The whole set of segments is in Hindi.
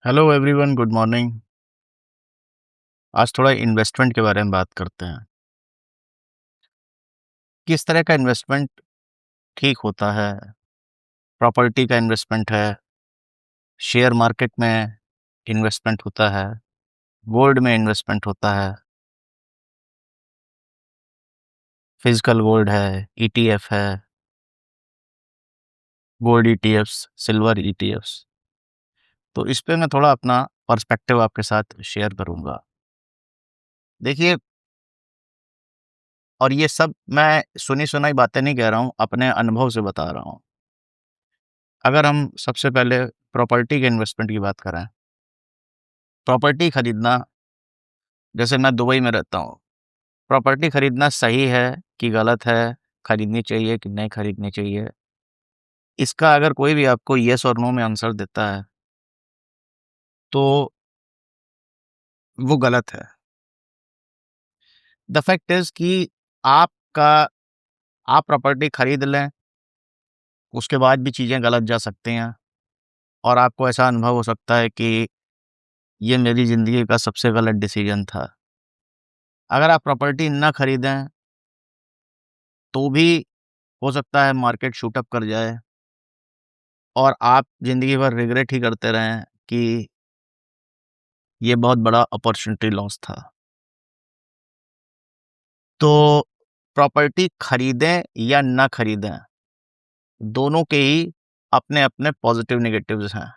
Hello everyone, good morning. आज थोड़ा इन्वेस्टमेंट के बारे में बात करते हैं। किस तरह का इन्वेस्टमेंट ठीक होता है? प्रॉपर्टी का इन्वेस्टमेंट है, शेयर मार्केट में इन्वेस्टमेंट होता है, गोल्ड में इन्वेस्टमेंट होता है, फिजिकल गोल्ड है, ईटीएफ है, गोल्ड ईटीएफ्स, सिल्वर ईटीएफ्स। तो इस पे मैं थोड़ा अपना पर्सपेक्टिव आपके साथ शेयर करूंगा। देखिए, और ये सब मैं सुनी सुनाई बातें नहीं कह रहा हूँ, अपने अनुभव से बता रहा हूँ। अगर हम सबसे पहले प्रॉपर्टी के इन्वेस्टमेंट की बात करें, प्रॉपर्टी खरीदना, जैसे मैं दुबई में रहता हूँ, प्रॉपर्टी खरीदना सही है कि गलत है, खरीदनी चाहिए कि नहीं खरीदनी चाहिए, इसका अगर कोई भी आपको येस और नो में आंसर देता है, तो वो गलत है। द फैक्ट इज़ कि आपका आप प्रॉपर्टी खरीद लें, उसके बाद भी चीज़ें गलत जा सकती हैं और आपको ऐसा अनुभव हो सकता है कि ये मेरी ज़िंदगी का सबसे गलत डिसीज़न था। अगर आप प्रॉपर्टी ना खरीदें, तो भी हो सकता है मार्केट शूट अप कर जाए और आप ज़िंदगी भर रिग्रेट ही करते रहें कि ये बहुत बड़ा अपॉर्च्युनिटी लॉस था। तो प्रॉपर्टी खरीदें या ना खरीदें, दोनों के ही अपने-अपने पॉज़िटिव नेगेटिव्स हैं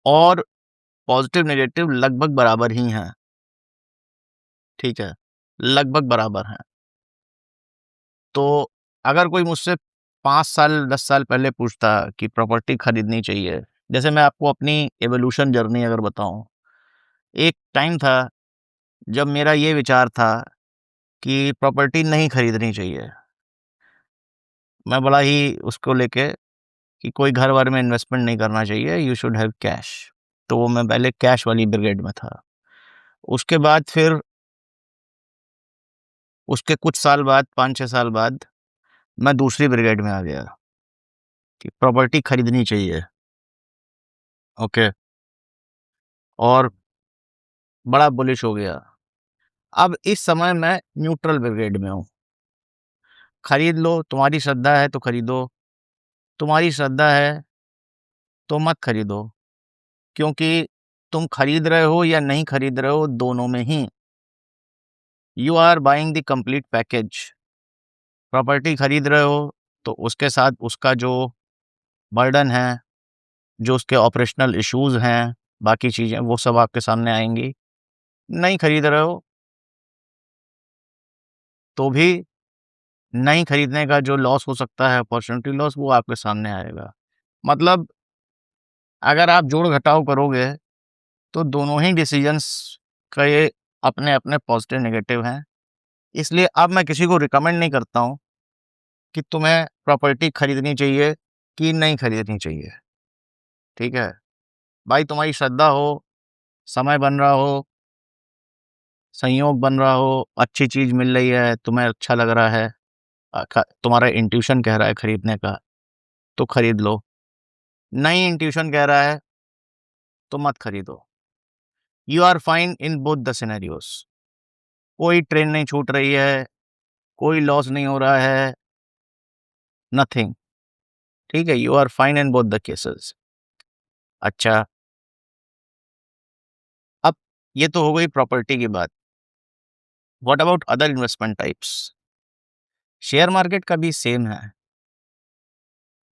और पॉज़िटिव नेगेटिव लगभग बराबर ही हैं, ठीक है? लगभग बराबर हैं। तो अगर कोई मुझसे 5 साल, 10 साल पहले पूछता कि प्रॉपर्टी खरीदनी चाहिए, जैसे मैं आपको अपनी इवोल्यूशन जर्नी अगर बताऊँ, एक टाइम था जब मेरा ये विचार था कि प्रॉपर्टी नहीं खरीदनी चाहिए। मैं बड़ा ही उसको लेके कि कोई घर-वर में इन्वेस्टमेंट नहीं करना चाहिए, यू शुड हैव कैश। तो वो मैं पहले कैश वाली ब्रिगेड में था। उसके बाद फिर उसके कुछ साल बाद, 5-6 साल बाद, मैं दूसरी ब्रिगेड में आ गया कि प्रॉपर्टी खरीदनी चाहिए, ओके, और बड़ा बुलिश हो गया। अब इस समय मैं न्यूट्रल ब्रिगेड में हूँ। खरीद लो, तुम्हारी श्रद्धा है तो खरीदो, तुम्हारी श्रद्धा है तो मत खरीदो, क्योंकि तुम खरीद रहे हो या नहीं खरीद रहे हो, दोनों में ही you are buying the complete package. Property खरीद रहे हो तो उसके साथ उसका जो बर्डन है, जो उसके ऑपरेशनल इश्यूज़ हैं, बाकी चीज़ें वो सब आपके सामने आएँगी। नहीं खरीद रहे हो तो भी नहीं खरीदने का जो लॉस हो सकता है, अपॉर्च्युनिटी लॉस, वो आपके सामने आएगा। मतलब अगर आप जोड़-घटाव करोगे तो दोनों ही डिसीज़न्स के अपने-अपने पॉज़िटिव नेगेटिव हैं। इसलिए अब मैं किसी को रिकमेंड नहीं करता हूँ कि तुम्हें प्रॉपर्टी खरीदनी चाहिए कि नहीं खरीदनी चाहिए, ठीक है? भाई तुम्हारी श्रद्धा हो, समय बन रहा हो, संयोग बन रहा हो, अच्छी चीज़ मिल रही है, तुम्हें अच्छा लग रहा है, ख तुम्हारा इंट्यूशन कह रहा है खरीदने का, तो खरीद लो। नहीं इंट्यूशन कह रहा है, तो मत खरीदो। You are fine in both the scenarios. कोई ट्रेन नहीं छूट रही है, कोई लॉस नहीं हो रहा है, नथिंग, ठीक है? You are fine in both the cases. अच्छा, अब ये तो हो गई प्रॉपर्टी की बात। What about other investment types? Share market का भी सेम है।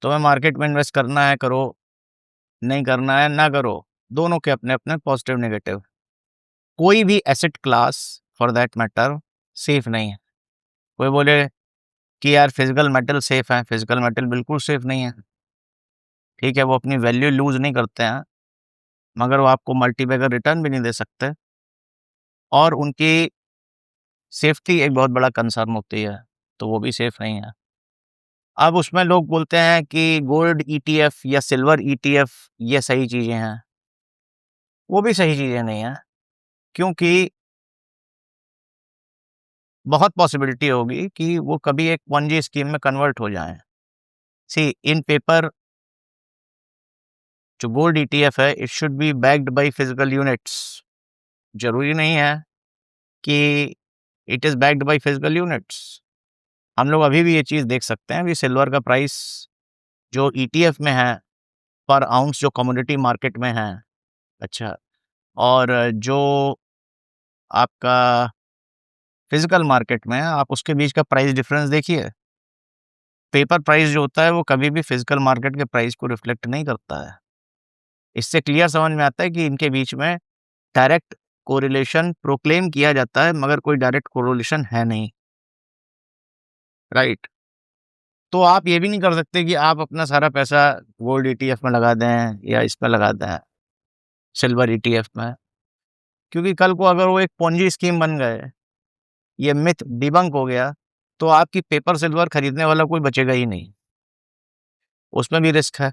तुम्हें मार्केट में इन्वेस्ट करना है करो, नहीं करना है ना करो। दोनों के अपने-अपने पॉजिटिव नेगेटिव। कोई भी asset class for that matter safe नहीं है। कोई बोले कि यार फिजिकल मेटल सेफ है, फिजिकल मेटल बिल्कुल सेफ नहीं है। ठीक है, वो अपनी वैल्यू लूज़ नहीं करते हैं, मगर वो आपको मल्टीबैगर रिटर्न भी नहीं दे सकते और उनकी सेफ्टी एक बहुत बड़ा कंसर्न होती है, तो वो भी सेफ नहीं है। अब उसमें लोग बोलते हैं कि गोल्ड ईटीएफ या सिल्वर ईटीएफ ये सही चीज़ें हैं। वो भी सही चीज़ें नहीं हैं, क्योंकि बहुत पॉसिबिलिटी होगी कि वो कभी एक पोंजी स्कीम में कन्वर्ट हो जाएँ। सी इन पेपर जो गोल्ड ईटीएफ है it should be backed by physical units. जरूरी नहीं है कि it is backed by physical units. हम लोग अभी भी ये चीज देख सकते हैं, अभी सिल्वर का प्राइस जो ईटीएफ में है पर आउंस जो कमोडिटी मार्केट में है, अच्छा, और जो आपका फिजिकल मार्केट में है, आप उसके बीच का प्राइस डिफरेंस देखिए। पेपर प्राइस जो होता है वो कभी भी फिजिकल मार्केट के प्राइस को रिफ्लेक्ट नहीं करता है। इससे क्लियर समझ में आता है कि इनके बीच में डायरेक्ट कोरिलेशन प्रोक्लेम किया जाता है मगर कोई डायरेक्ट कोरिलेशन है नहीं, राइट। तो आप ये भी नहीं कर सकते कि आप अपना सारा पैसा गोल्ड ईटीएफ में लगा दें या इस पे लगा दें, सिल्वर ईटीएफ में, क्योंकि कल को अगर वो एक पोंजी स्कीम बन गए, ये मिथ डिबंक हो गया, तो आपकी पेपर सिल्वर खरीदने वाला कोई बचेगा ही नहीं। उसमें भी रिस्क है।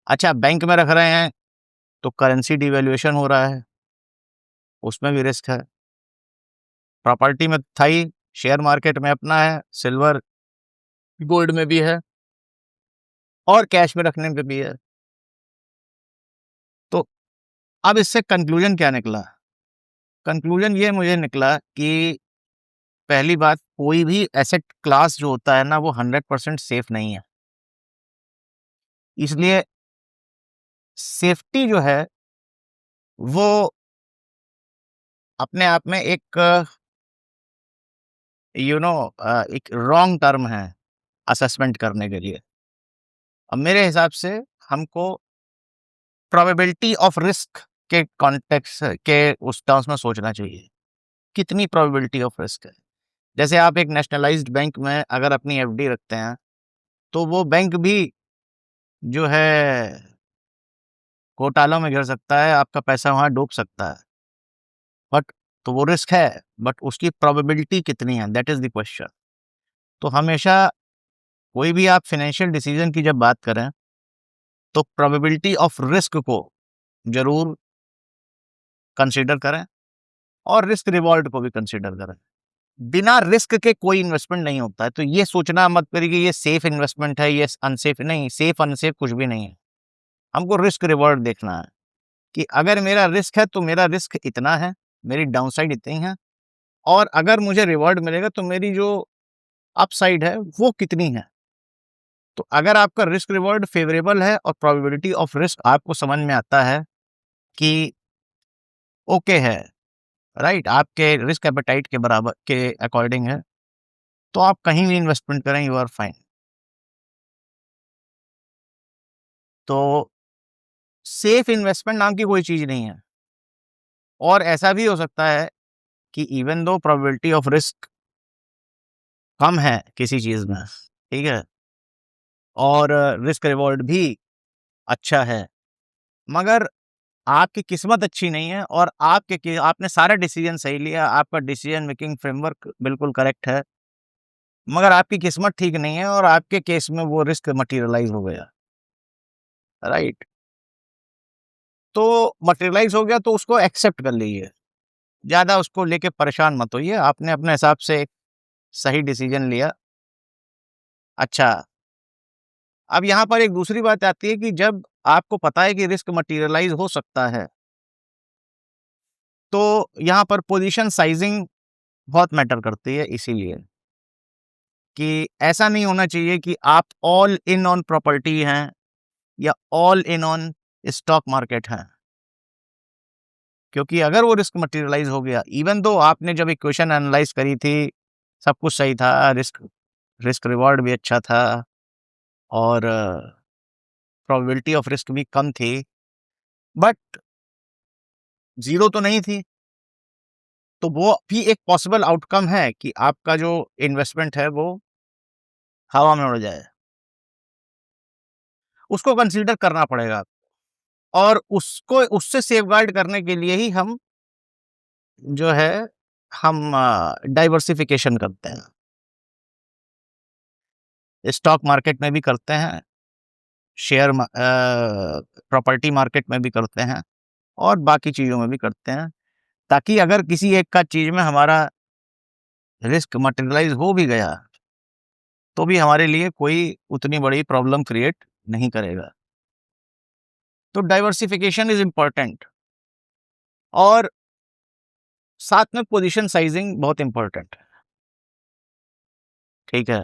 अच्छा, बैंक में रख रहे हैं तो करेंसी डिवैल्यूएशन हो रहा है, उसमें भी रिस्क है। प्रॉपर्टी में था ही, शेयर मार्केट में अपना है, सिल्वर गोल्ड में भी है और कैश में रखने पे भी है। तो अब इससे कंक्लूजन क्या निकला? कंक्लूजन ये मुझे निकला कि पहली बात, कोई भी एसेट क्लास जो होता है ना वो 100% सेफ नहीं है। इसलिए सेफ्टी जो है वो अपने आप में एक एक रॉन्ग टर्म है असेसमेंट करने के लिए। अब मेरे हिसाब से हमको प्रोबेबिलिटी ऑफ रिस्क के कॉन्टेक्स्ट के उस टर्म्स में सोचना चाहिए, कितनी प्रोबेबिलिटी ऑफ रिस्क है। जैसे आप एक नेशनलाइज्ड बैंक में अगर अपनी एफडी रखते हैं तो वो बैंक भी जो है घोटालों में गिर सकता है, आपका पैसा वहां डूब सकता है, बट तो वो रिस्क है, बट उसकी प्रोबेबिलिटी कितनी है, दैट इज द क्वेश्चन। तो हमेशा कोई भी आप फाइनेंशियल डिसीजन की जब बात करें तो प्रोबेबिलिटी ऑफ रिस्क को जरूर कंसीडर करें और रिस्क रिवॉर्ड को भी कंसीडर करें। बिना रिस्क के कोई इन्वेस्टमेंट नहीं होता है, तो ये सोचना मत करिए कि ये सेफ इन्वेस्टमेंट है, ये अनसेफ नहीं, सेफ अनसेफ कुछ भी नहीं है। हमको रिस्क रिवॉर्ड देखना है कि अगर मेरा रिस्क है तो मेरा रिस्क इतना है, मेरी डाउनसाइड इतनी है, और अगर मुझे रिवॉर्ड मिलेगा तो मेरी जो अपसाइड है वो कितनी है। तो अगर आपका रिस्क रिवॉर्ड फेवरेबल है और प्रोबेबिलिटी ऑफ रिस्क आपको समझ में आता है कि ओके है, राइट, आपके रिस्क एपेटाइट के बराबर के अकॉर्डिंग है, तो आप कहीं भी इन्वेस्टमेंट करें, यू आर फाइन। तो सेफ इन्वेस्टमेंट नाम की कोई चीज नहीं है। और ऐसा भी हो सकता है कि even though probability of risk कम है किसी चीज में, ठीक है, और रिस्क रिवॉर्ड भी अच्छा है, मगर आपकी किस्मत अच्छी नहीं है और आपने सारा डिसीजन सही लिया, आपका डिसीजन मेकिंग फ्रेमवर्क बिल्कुल करेक्ट है, मगर आपकी किस्मत ठीक नहीं है और आपके केस में वो रिस्क मटेरियलाइज हो गया, राइट। तो मटेरियलाइज हो गया तो उसको एक्सेप्ट कर लीजिए, ज्यादा उसको लेके परेशान मत होइए, आपने अपने हिसाब से एक सही डिसीजन लिया। अच्छा, अब यहाँ पर एक दूसरी बात आती है कि जब आपको पता है कि रिस्क मटेरियलाइज हो सकता है, तो यहाँ पर पोजीशन साइजिंग बहुत मैटर करती है, इसीलिए कि ऐसा नहीं होना चाहिए कि आप ऑल इन ऑन प्रॉपर्टी हैं या all in on stock market हैं, क्योंकि अगर वो रिस्क मटेरियलाइज हो गया, इवन दो आपने जब इक्वेशन एनालाइज करी थी सब कुछ सही था, रिस्क रिस्क रिवॉर्ड भी अच्छा था और प्रोबेबिलिटी ऑफ रिस्क भी कम थी, बट जीरो तो नहीं थी, तो वो भी एक पॉसिबल आउटकम है कि आपका जो इन्वेस्टमेंट है वो हवा में उड़ जाए। उसको कंसीडर करना पड़ेगा और उसको उससे सेफगार्ड करने के लिए ही हम जो है हम डाइवर्सिफिकेशन करते हैं, स्टॉक मार्केट में भी करते हैं, शेयर प्रॉपर्टी मार्केट में भी करते हैं और बाकी चीज़ों में भी करते हैं, ताकि अगर किसी एक का चीज़ में हमारा रिस्क मटेरियलाइज हो भी गया तो भी हमारे लिए कोई उतनी बड़ी प्रॉब्लम क्रिएट नहीं करेगा। तो डाइवर्सिफिकेशन इज़ इम्पोर्टेंट और साथ में पोज़ीशन साइज़िंग बहुत इम्पोर्टेंट है, ठीक है?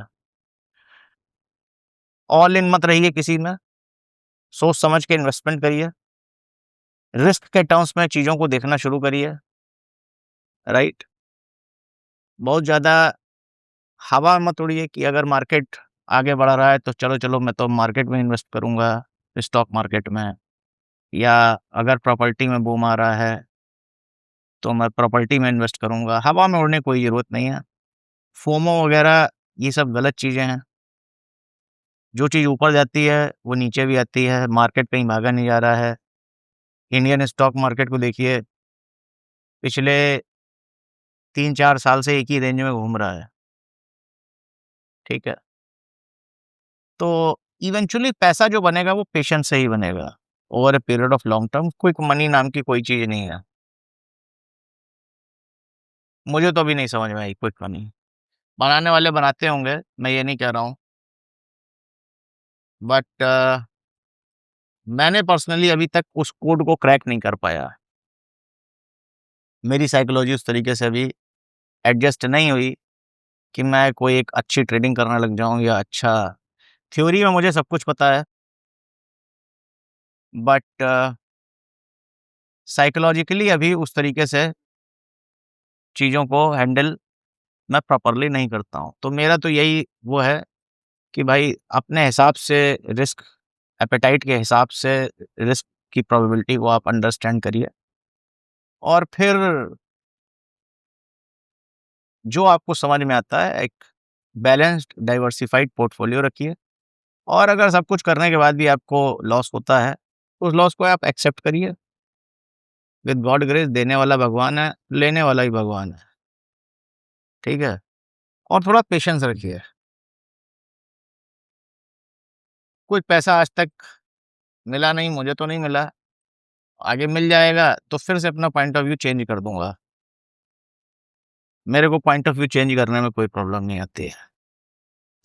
ऑल इन मत रहिए किसी में, सोच समझ के इन्वेस्टमेंट करिए, रिस्क के टर्म्स में चीज़ों को देखना शुरू करिए, राइट? बहुत ज़्यादा हवा मत उड़िए कि अगर मार्केट आगे बढ़ रहा है तो चलो मैं तो मार्केट में इन्वेस्ट करूँगा, स्टॉक मार्केट में या अगर प्रॉपर्टी में बूम आ रहा है, तो मैं प्रॉपर्टी में इन्वेस्ट करूँगा। हवा में उड़ने की कोई ज़रूरत नहीं है। फोमो वगैरह ये सब गलत चीज़ें हैं। जो चीज़ ऊपर जाती है, वो नीचे भी आती है, मार्केट कहीं भागा नहीं जा रहा है। इंडियन स्टॉक मार्केट को देखिए, पिछले 3-4 साल से एक ही रेंज में घूम रहा है, ठीक है? तो इवेंचुअली पैसा जो बनेगा वो पेशेंस से ही बनेगा, over a period of long term. Quick money नाम की कोई चीज़ नहीं है। मुझे तो अभी नहीं समझ में आई क्विक मनी। बनाने वाले बनाते होंगे, मैं ये नहीं कह रहा हूँ, बट मैंने पर्सनली अभी तक उस कोड को क्रैक नहीं कर पाया। मेरी साइकोलॉजी उस तरीके से अभी एडजस्ट नहीं हुई कि मैं कोई एक अच्छी ट्रेडिंग करने लग जाऊँ या अच्छा थ्योरी में मुझे सब कुछ पता है, बट साइकोलॉजिकली अभी उस तरीके से चीज़ों को हैंडल मैं प्रॉपर्ली नहीं करता हूँ। तो मेरा तो यही वो है कि भाई अपने हिसाब से रिस्क एपेटाइट के हिसाब से रिस्क की प्रोबेबिलिटी को आप अंडरस्टैंड करिए और फिर जो आपको समझ में आता है एक बैलेंस्ड डाइवर्सिफाइड पोर्टफोलियो रखिए और अगर सब कुछ करने के बाद भी आपको लॉस होता है, उस लॉस को आप एक्सेप्ट करिए। विद गॉड ग्रेस देने वाला भगवान है, लेने वाला भी भगवान है, ठीक है? और थोड़ा पेशेंस रखिए। कुछ पैसा आज तक मिला नहीं, मुझे तो नहीं मिला, आगे मिल जाएगा तो फिर से अपना पॉइंट ऑफ व्यू चेंज कर दूँगा। मेरे को पॉइंट ऑफ व्यू चेंज करने में कोई प्रॉब्लम नहीं आती है।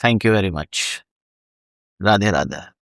Thank you very much. Radhe, Radhe.